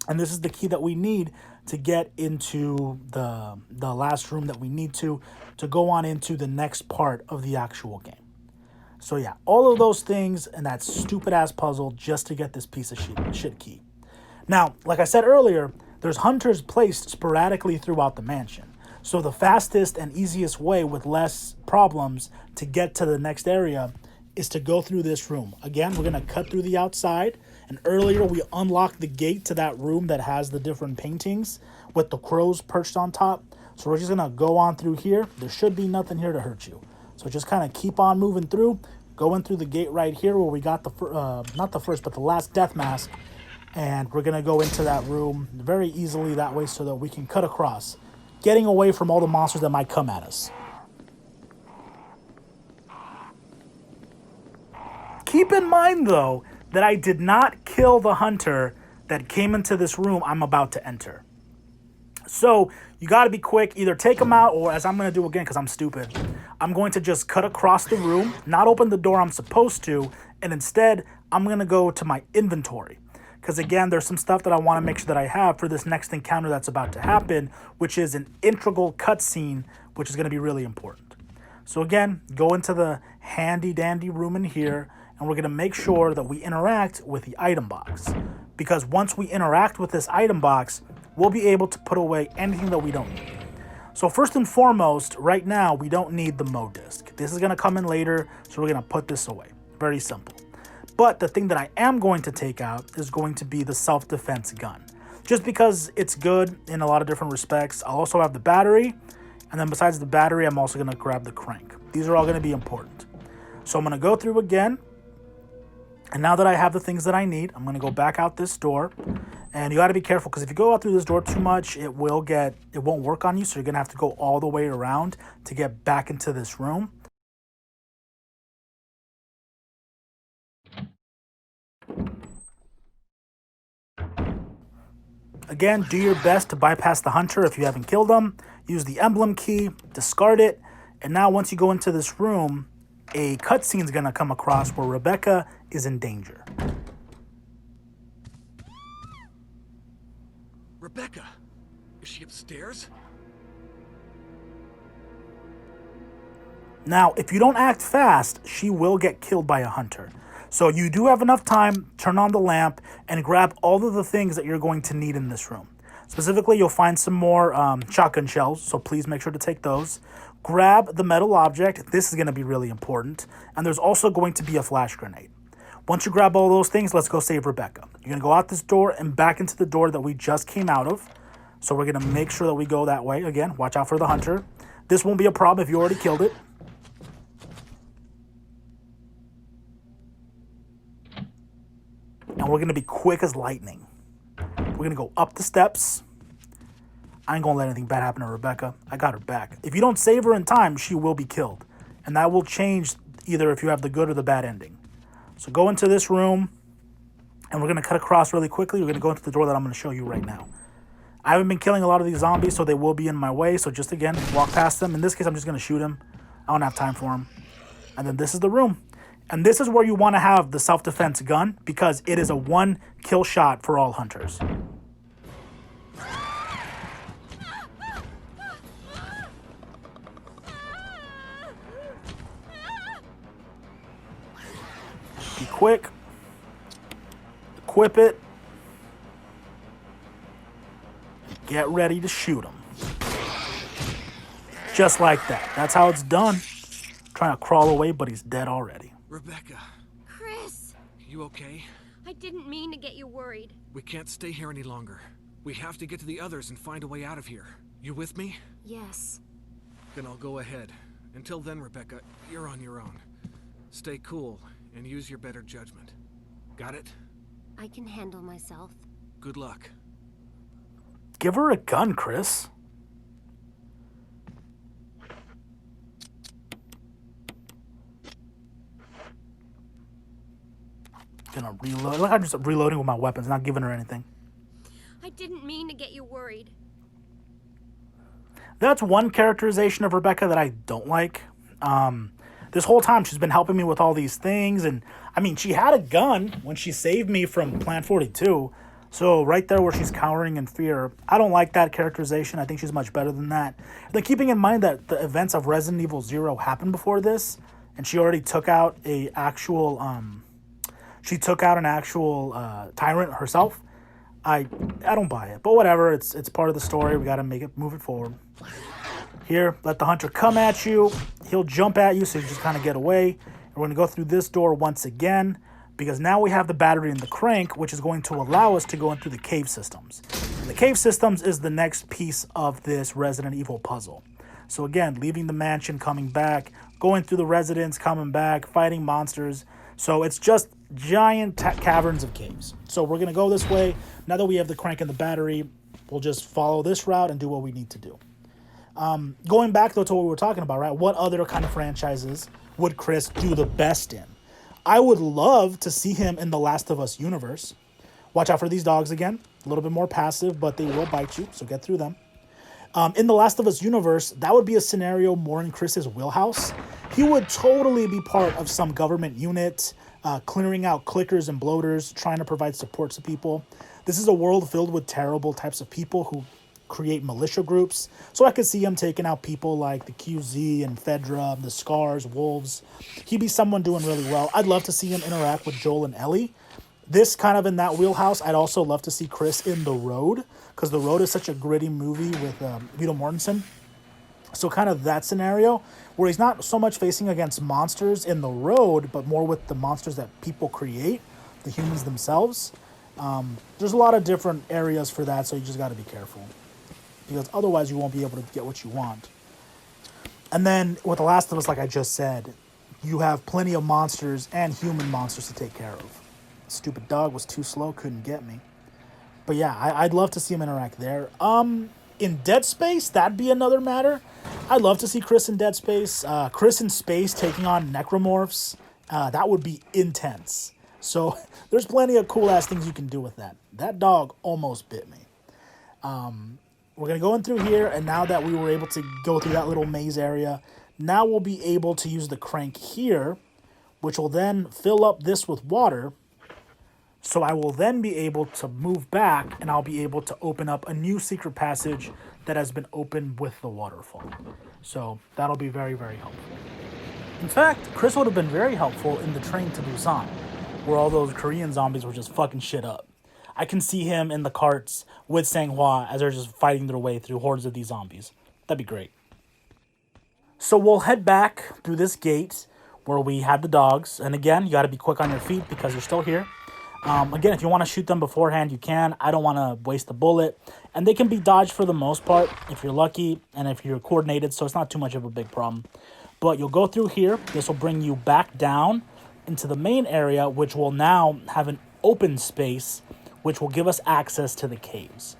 And this is the key that we need to get into the last room that we need to go on into the next part of the actual game. So yeah, all of those things and that stupid ass puzzle just to get this piece of shit key. Now, like I said earlier, there's hunters placed sporadically throughout the mansion. So the fastest and easiest way with less problems to get to the next area is to go through this room. Again, we're going to cut through the outside. And earlier we unlocked the gate to that room that has the different paintings with the crows perched on top. So we're just going to go on through here. There should be nothing here to hurt you. So just kind of keep on moving through, going through the gate right here where we got not the first, but the last death mask. And we're going to go into that room very easily that way so that we can cut across, getting away from all the monsters that might come at us. Keep in mind, though, that I did not kill the hunter that came into this room I'm about to enter. So you got to be quick. Either take him out or, as I'm going to do again because I'm stupid, I'm going to just cut across the room, not open the door I'm supposed to, and instead I'm going to go to my inventory. Because again, there's some stuff that I want to make sure that I have for this next encounter that's about to happen, which is an integral cutscene, which is going to be really important. So again, go into the handy dandy room in here, and we're going to make sure that we interact with the item box. Because once we interact with this item box, we'll be able to put away anything that we don't need. So first and foremost, right now, we don't need the Mo disc. This is going to come in later, so we're going to put this away. Very simple. But the thing that I am going to take out is going to be the self-defense gun. Just because it's good in a lot of different respects. I'll also have the battery. And then besides the battery, I'm also going to grab the crank. These are all going to be important. So I'm going to go through again. And now that I have the things that I need, I'm going to go back out this door. And you got to be careful because if you go out through this door too much, it won't work on you. So you're going to have to go all the way around to get back into this room. Again, do your best to bypass the hunter if you haven't killed him. Use the emblem key, discard it, and now once you go into this room, a cutscene is going to come across where Rebecca is in danger.
Rebecca, is she upstairs?
Now, if you don't act fast, she will get killed by a hunter. So you do have enough time, turn on the lamp, and grab all of the things that you're going to need in this room. Specifically, you'll find some more shotgun shells, so please make sure to take those. Grab the metal object. This is going to be really important. And there's also going to be a flash grenade. Once you grab all those things, let's go save Rebecca. You're going to go out this door and back into the door that we just came out of. So we're going to make sure that we go that way. Again, watch out for the hunter. This won't be a problem if you already killed it. And we're going to be quick as lightning. We're going to go up the steps. I ain't going to let anything bad happen to Rebecca. I got her back. If you don't save her in time, she will be killed. And that will change either if you have the good or the bad ending. So go into this room. And we're going to cut across really quickly. We're going to go into the door that I'm going to show you right now. I haven't been killing a lot of these zombies, so they will be in my way. So just, again, walk past them. In this case, I'm just going to shoot him. I don't have time for him. And then this is the room. And this is where you want to have the self-defense gun because it is a one-kill shot for all hunters. Be quick. Equip it. Get ready to shoot him. Just like that. That's how it's done. Trying to crawl away, but he's dead already.
Rebecca,
Chris!
you okay?
I didn't mean to get you worried.
We can't stay here any longer. We have to get to the others and find a way out of here. You with me?
Yes.
Then I'll go ahead. Until then, Rebecca, you're on your own. Stay cool and use your better judgment. Got it?
I can handle myself.
Good luck.
Give her a gun, Chris. Gonna reload. Look, I'm just reloading with my weapons, not giving her anything.
I didn't mean to get you worried.
That's one characterization of Rebecca that I don't like. This whole time she's been helping me with all these things, and I mean, she had a gun when she saved me from Plant 42. So right there where she's cowering in fear, I don't like that characterization. I think she's much better than that. And then keeping in mind that the events of Resident Evil 0 happened before this, and she already took out an actual tyrant herself. I don't buy it, but whatever. It's part of the story. We got to move it forward. Here, let the hunter come at you. He'll jump at you, so you just kind of get away. And we're going to go through this door once again, because now we have the battery and the crank, which is going to allow us to go in through the cave systems. And the cave systems is the next piece of this Resident Evil puzzle. So again, leaving the mansion, coming back, going through the residence, coming back, fighting monsters. So it's just giant caverns of caves. So we're going to go this way. Now that we have the crank and the battery, we'll just follow this route and do what we need to do. Going back, though, to what we were talking about, right? What other kind of franchises would Chris do the best in? I would love to see him in the Last of Us universe. Watch out for these dogs again. A little bit more passive, but they will bite you, so get through them. In the Last of Us universe, that would be a scenario more in Chris's wheelhouse. He would totally be part of some government unit, clearing out clickers and bloaters, trying to provide support to people. This is a world filled with terrible types of people who create militia groups. So I could see him taking out people like the QZ and Fedra, the Scars, Wolves. He'd be someone doing really well. I'd love to see him interact with Joel and Ellie. This kind of in that wheelhouse. I'd also love to see Chris in The Road, because The Road is such a gritty movie with Viggo Mortensen. So kind of that scenario where he's not so much facing against monsters in The Road, but more with the monsters that people create, the humans themselves. There's a lot of different areas for that, so you just got to be careful, because otherwise you won't be able to get what you want. And then with The Last of Us, like I just said, you have plenty of monsters and human monsters to take care of. Stupid dog was too slow, couldn't get me. But yeah, I'd love to see him interact there. In Dead Space, that'd be another matter. I'd love to see Chris in Dead Space. Chris in space taking on necromorphs. That would be intense. So there's plenty of cool-ass things you can do with that. That dog almost bit me. We're going to go in through here, and now that we were able to go through that little maze area, now we'll be able to use the crank here, which will then fill up this with water. So I will then be able to move back, and I'll be able to open up a new secret passage that has been opened with the waterfall. So that'll be very, very helpful. In fact, Chris would have been very helpful in the Train to Busan, where all those Korean zombies were just fucking shit up. I can see him in the carts with Sang-hwa as they're just fighting their way through hordes of these zombies. That'd be great. So we'll head back through this gate where we had the dogs. And again, you got to be quick on your feet because they're still here. Again, if you want to shoot them beforehand, you can. I don't want to waste the bullet. And they can be dodged for the most part if you're lucky and if you're coordinated, so it's not too much of a big problem. But you'll go through here. This will bring you back down into the main area, which will now have an open space, which will give us access to the caves.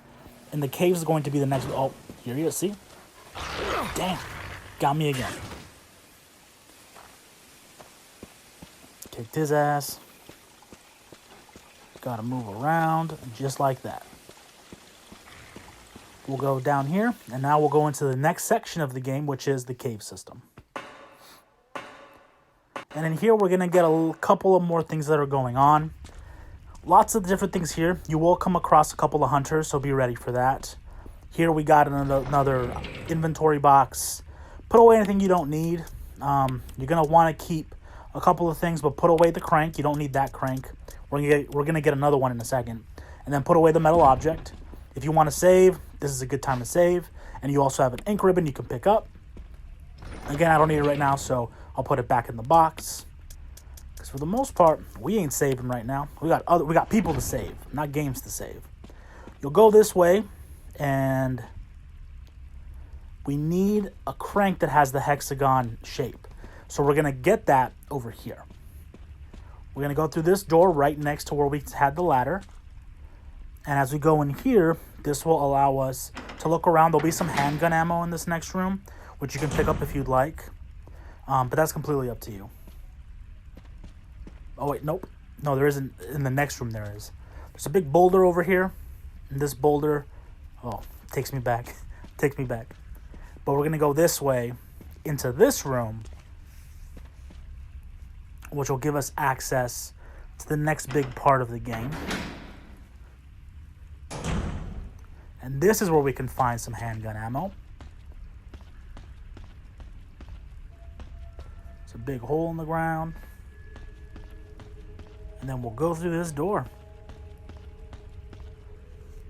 And the caves is going to be the next... Oh, here you see? Damn. Got me again. Kicked his ass. Gotta move around just like that. We'll go down here, and now we'll go into the next section of the game, which is the cave system. And in here, we're going to get a couple of more things that are going on. Lots of different things here. You will come across a couple of hunters, so be ready for that. Here we got another inventory box. Put away anything you don't need. You're going to want to keep a couple of things, but put away the crank. You don't need that crank. We're gonna get another one in a second. And then put away the metal object. If you want to save, this is a good time to save. And you also have an ink ribbon you can pick up. Again, I don't need it right now, so I'll put it back in the box. Because for the most part, we ain't saving right now. We got people to save, not games to save. You'll go this way, and we need a crank that has the hexagon shape. So we're going to get that over here. We're going to go through this door right next to where we had the ladder. And as we go in here, this will allow us to look around. There'll be some handgun ammo in this next room, which you can pick up if you'd like. But that's completely up to you. Oh, wait, nope. No, there isn't. In the next room there is. There's a big boulder over here. And this boulder, takes me back. Takes me back. But we're going to go this way into this room, which will give us access to the next big part of the game. And this is where we can find some handgun ammo. It's a big hole in the ground. And then we'll go through this door,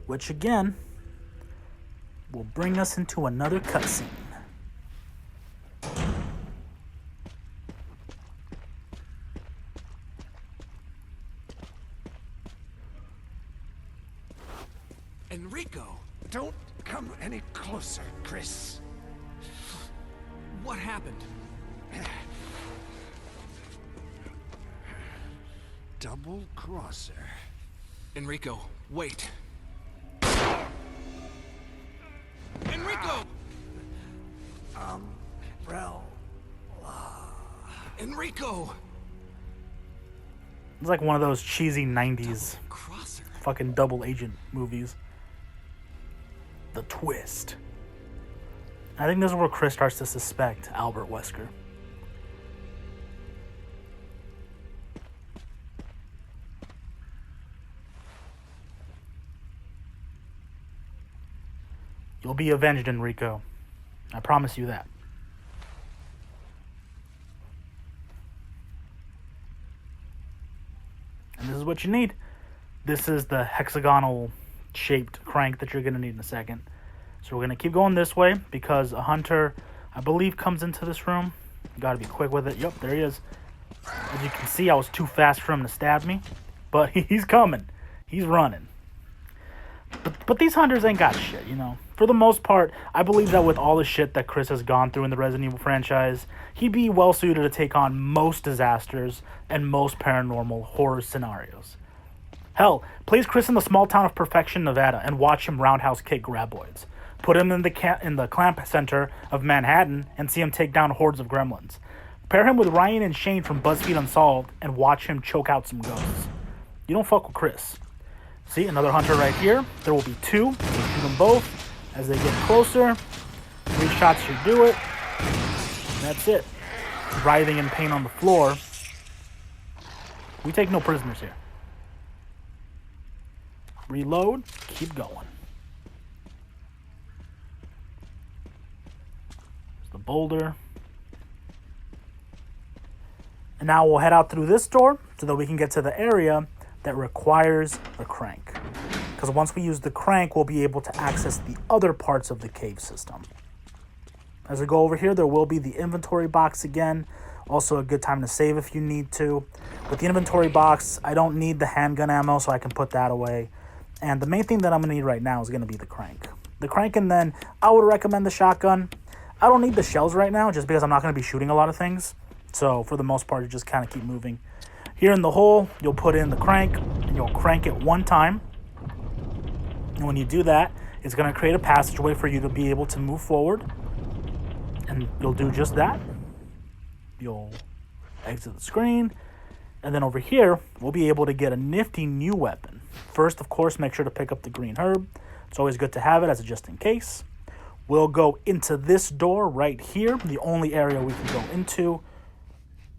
which again will bring us into another cutscene.
Enrico,
Don't come any closer, Chris.
what happened?
Double crosser.
Enrico, wait. Enrico!
Well,
Enrico!
It's like one of those cheesy 90s
Crosser.
fucking double agent movies. The twist. I think this is where Chris starts to suspect Albert Wesker. You'll be avenged, Enrico. I promise you that. And this is what you need. This is the hexagonal shaped crank that you're going to need in a second. So we're going to keep going this way because a hunter, I believe, comes into this room. You got to be quick with it. Yep, there he is. As you can see, I was too fast for him to stab me. But he's coming. He's running. But these hunters ain't got shit, you know. For the most part, I believe that with all the shit that Chris has gone through in the Resident Evil franchise, he'd be well suited to take on most disasters and most paranormal horror scenarios. Hell, place Chris in the small town of Perfection, Nevada, and watch him roundhouse kick graboids. Put him in the clamp center of Manhattan and see him take down hordes of gremlins. Pair him with Ryan and Shane from BuzzFeed Unsolved and watch him choke out some ghosts. You don't fuck with Chris. See, another hunter right here. There will be two. We'll shoot them both. As they get closer, 3 shots should do it. And that's it. Writhing in pain on the floor. We take no prisoners here. Reload. Keep going. There's the boulder. And now we'll head out through this door so that we can get to the area that requires the crank. Because once we use the crank, we'll be able to access the other parts of the cave system. As we go over here, there will be the inventory box again. Also a good time to save if you need to. With the inventory box, I don't need the handgun ammo, so I can put that away. And the main thing that I'm going to need right now is going to be the crank. The crank, and then I would recommend the shotgun. I don't need the shells right now, just because I'm not going to be shooting a lot of things. So for the most part, you just kind of keep moving. Here in the hole, you'll put in the crank, and you'll crank it one time. And when you do that, it's going to create a passageway for you to be able to move forward. And you'll do just that. You'll exit the screen. And then over here, we'll be able to get a nifty new weapon. First, of course, make sure to pick up the green herb. It's always good to have it as a just in case. We'll go into this door right here, the only area we can go into.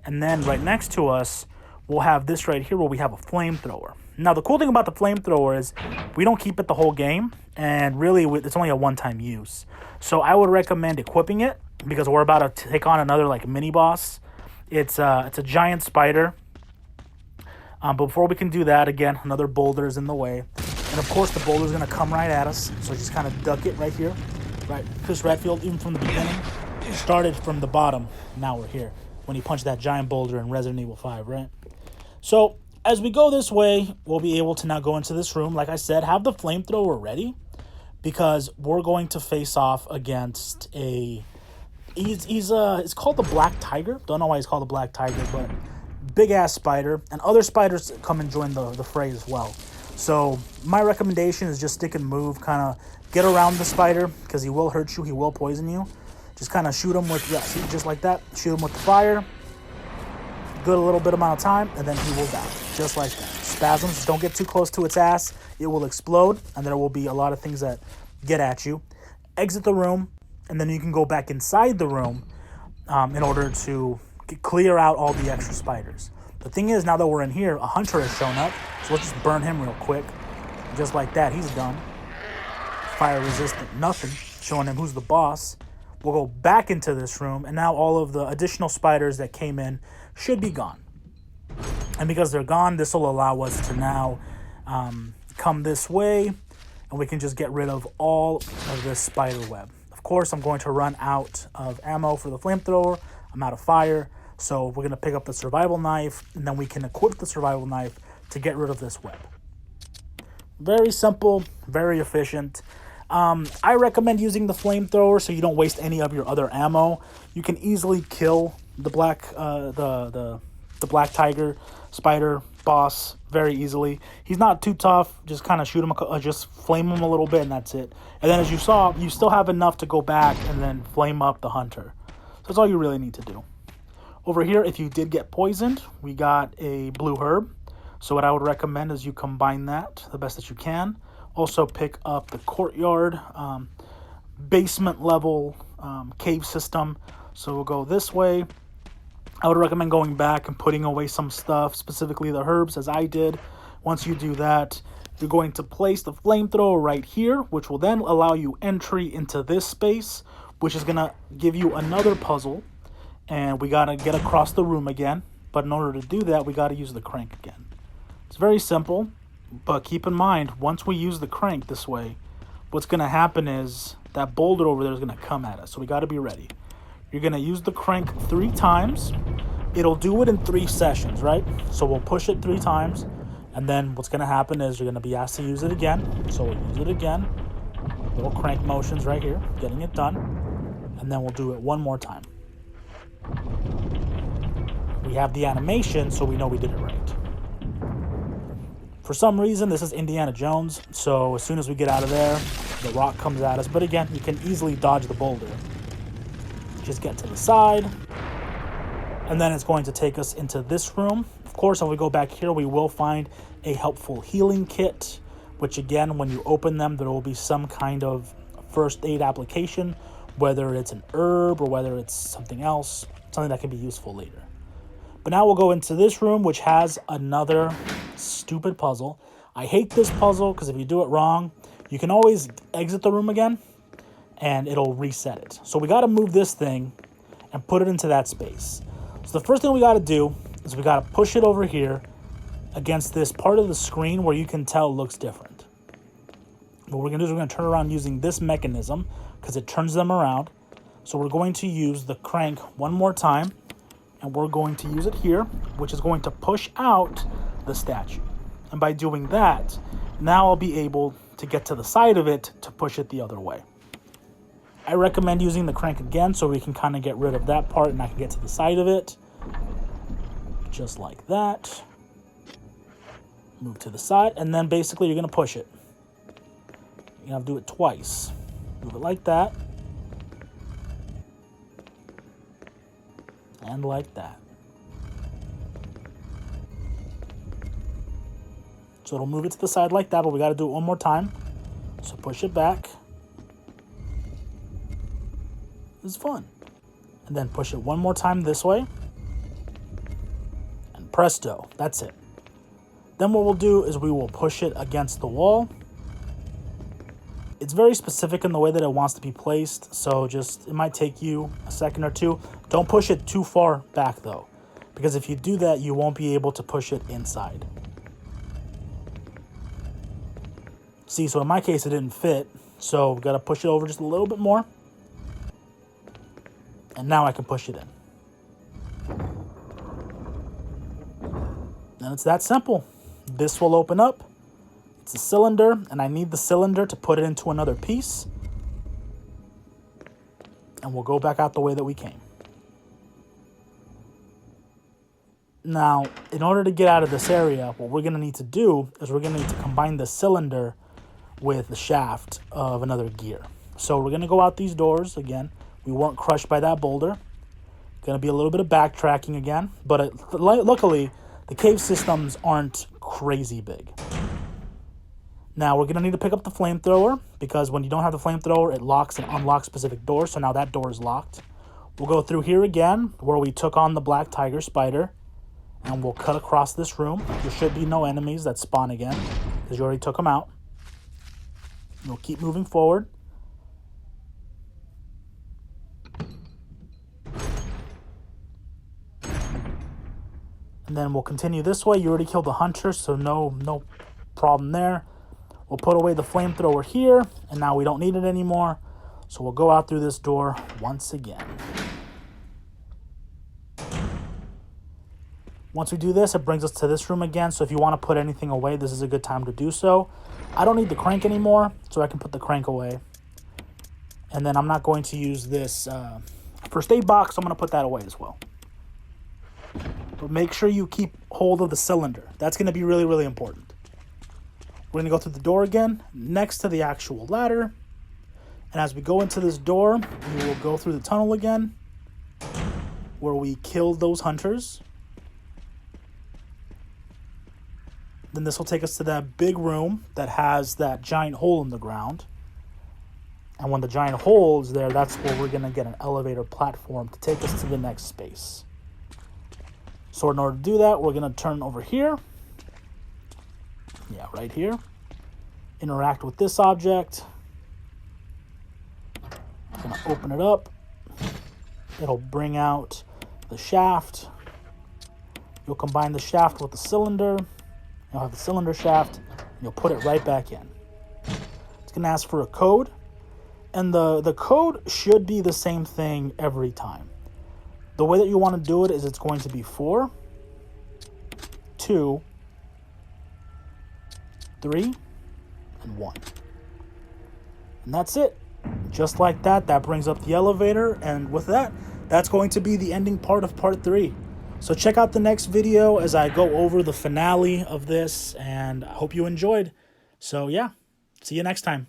And then right next to us, we'll have this right here where we have a flamethrower. Now, the cool thing about the flamethrower is we don't keep it the whole game, and really it's only a one-time use. So I would recommend equipping it because we're about to take on another like mini boss, It's a giant spider. But before we can do that, again, another boulder is in the way. And of course, the boulder is going to come right at us. So just kind of duck it right here. Right, Chris Redfield, even from the beginning, started from the bottom. Now we're here. When he punched that giant boulder in Resident Evil 5, right? So as we go this way, we'll be able to now go into this room. Like I said, have the flamethrower ready, because we're going to face off against a... It's called the Black Tiger. Don't know why he's called the Black Tiger, but big-ass spider. And other spiders come and join the fray as well. So my recommendation is just stick and move, kind of get around the spider, because he will hurt you, he will poison you. Just kind of shoot him with, yeah, see, just like that. Shoot him with the fire. Good a little bit amount of time, and then he will die. Just like that. Spasms, don't get too close to its ass. It will explode, and there will be a lot of things that get at you. Exit the room, and then you can go back inside the room in order to clear out all the extra spiders. The thing is, now that we're in here, a hunter has shown up, so let's just burn him real quick. Just like that, he's done. Fire resistant, nothing. Showing him who's the boss. We'll go back into this room, and now all of the additional spiders that came in should be gone. And because they're gone, this will allow us to now come this way, and we can just get rid of all of this spider web. Of course, I'm going to run out of ammo for the flamethrower. I'm out of fire, so we're going to pick up the survival knife, and then we can equip the survival knife to get rid of this web. Very simple, very efficient. I recommend using the flamethrower so you don't waste any of your other ammo. You can easily kill the black black tiger spider boss very easily. He's not too tough. Just kind of shoot him, just flame him a little bit, and that's it. And then, as you saw, you still have enough to go back and then flame up the hunter. So that's all you really need to do. Over here, if you did get poisoned, we got a blue herb. So what I would recommend is you combine that the best that you can. Also pick up the courtyard, basement level cave system. So we'll go this way. I would recommend going back and putting away some stuff, specifically the herbs, as I did. Once you do that, you're going to place the flamethrower right here, which will then allow you entry into this space, which is going to give you another puzzle. And we got to get across the room again. But in order to do that, we got to use the crank again. It's very simple, but keep in mind, once we use the crank this way, what's going to happen is that boulder over there is going to come at us. So we got to be ready. You're going to use the crank 3 times. It'll do it in 3 sessions, right? So we'll push it 3 times. And then what's going to happen is you're going to be asked to use it again. So we'll use it again. Little crank motions right here, getting it done. And then we'll do it one more time. We have the animation, so we know we did it right. For some reason, this is Indiana Jones. So as soon as we get out of there, the rock comes at us. But again, you can easily dodge the boulder. Just get to the side, and then it's going to take us into this room. Of course, when we go back here, we will find a helpful healing kit, which again, when you open them, there will be some kind of first aid application, whether it's an herb or whether it's something else, something that can be useful later. But now we'll go into this room, which has another stupid puzzle. I hate this puzzle because if you do it wrong, you can always exit the room again, and it'll reset it. So we got to move this thing and put it into that space. So the first thing we got to do is we got to push it over here against this part of the screen where you can tell looks different. What we're going to do is we're going to turn around using this mechanism because it turns them around. So we're going to use the crank one more time, and we're going to use it here, which is going to push out the statue. And by doing that, now I'll be able to get to the side of it to push it the other way. I recommend using the crank again so we can kind of get rid of that part and I can get to the side of it. Just like that. Move to the side, and then basically you're going to push it. You're going to have to do it twice. Move it like that. And like that. So it'll move it to the side like that, but we got to do it one more time. So push it back. It's fun. And then push it one more time this way. And presto, that's it. Then what we'll do is we will push it against the wall. It's very specific in the way that it wants to be placed, so just it might take you a second or two. Don't push it too far back though. because if you do that, you won't be able to push it inside. See, so in my case, it didn't fit, so we've got to push it over just a little bit more. And now I can push it in. And it's that simple. This will open up. It's a cylinder, and I need the cylinder to put it into another piece. And we'll go back out the way that we came. Now, in order to get out of this area, what we're going to need to do is we're going to need to combine the cylinder with the shaft of another gear. So we're going to go out these doors again. We weren't crushed by that boulder. Going to be a little bit of backtracking again, but luckily the cave systems aren't crazy big. Now we're going to need to pick up the flamethrower, because when you don't have the flamethrower, it locks and unlocks specific doors. So now that door is locked. We'll go through here again where we took on the black tiger spider, and we'll cut across this room. There should be no enemies that spawn again because you already took them out. We'll keep moving forward. And then we'll continue this way. You already killed the hunter, so no problem there. We'll put away the flamethrower here, and now we don't need it anymore. So we'll go out through this door once again. Once we do this, it brings us to this room again. So if you want to put anything away, this is a good time to do so. I don't need the crank anymore, so I can put the crank away. And then I'm not going to use this first aid box. I'm going to put that away as well. But make sure you keep hold of the cylinder. That's going to be really, really important. We're going to go through the door again, next to the actual ladder. And as we go into this door, we will go through the tunnel again, where we killed those hunters. Then this will take us to that big room that has that giant hole in the ground. And when the giant hole is there, that's where we're going to get an elevator platform to take us to the next space. So in order to do that, we're going to turn over here. Yeah, right here. Interact with this object. I'm going to open it up. It'll bring out the shaft. You'll combine the shaft with the cylinder. You'll have the cylinder shaft, and you'll put it right back in. It's going to ask for a code, and the code should be the same thing every time. The way that you want to do it is it's going to be 4, 2, 3, and 1. And that's it. Just like that, that brings up the elevator, and with that, that's going to be the ending part of part 3. So check out the next video as I go over the finale of this, and I hope you enjoyed. So yeah, see you next time.